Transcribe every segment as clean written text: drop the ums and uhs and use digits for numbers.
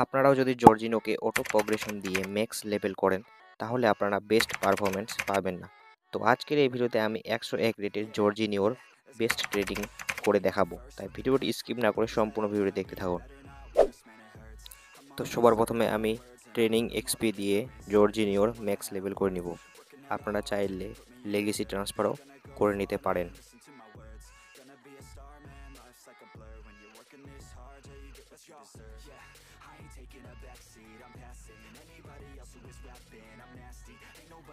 আপনারাও যদি জর্জিনোকে auto progression দিয়ে ম্যাক্স লেভেল করেন তাহলে আপনারা বেস্ট পারফরমেন্স পাবেন না। তো আজকের এই ভিডিওতে আমি 101 রেটের জর্জিনিওর বেস্ট ট্রেডিং করে দেখাবো, তাই ভিডিওটি স্কিপ না করে সম্পূর্ণ ভিডিওটি দেখতে থাকুন। তো সবার প্রথমে আমি ট্রেনিং এক্সপি দিয়ে জর্জিনিওর ম্যাক্স লেভেল করে নিব। আপনারা চাইলে লেগেসি ট্রান্সফারও করে নিতে পারেন।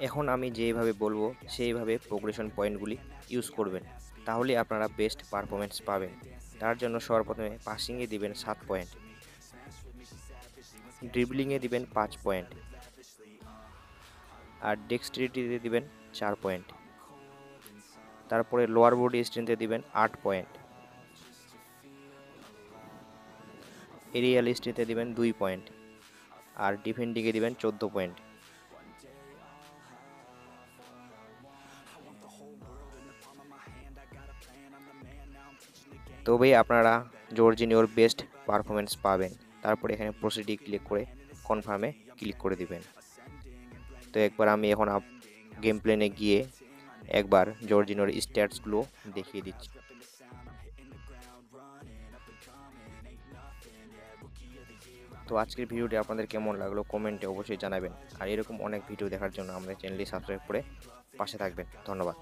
এখন আমি যেভাবে বলবো সেইভাবে প্রোগ্রেশন পয়েন্টগুলি ইউজ করবেন, তাহলে আপনারা বেস্ট পারফরমেন্স পাবেন। তার জন্য সর্বপ্রথমে পাসিংয়ে দিবেন 7 পয়েন্ট, ড্রিবলিংয়ে দিবেন 5 পয়েন্ট, আর ডেক্সট্রিটিতে দিবেন 4 পয়েন্ট। তারপরে লোয়ার বডি স্ট্রেংথে দিবেন 8 পয়েন্ট, এরিয়াল স্ট্রেংথে দিবেন 2 পয়েন্ট, আর ডিফেন্ডিংয়ে দিবেন 14 পয়েন্ট। তবেই আপনারা জর্জিনিওর বেস্ট পারফরমেন্স পাবেন। তারপরে এখানে প্রসিডে ক্লিক করে কনফার্মে ক্লিক করে দিবেন। তো একবার আমি এখন গেম প্লেনে গিয়ে একবার জর্জিনিওর স্ট্যাটসগুলো দেখিয়ে দিচ্ছি। তো আজকের ভিডিওটি আপনাদের কেমন লাগলো কমেন্টে অবশ্যই জানাবেন, আর এরকম অনেক ভিডিও দেখার জন্য আমাদের চ্যানেলটি সাবস্ক্রাইব করে পাশে থাকবেন। ধন্যবাদ।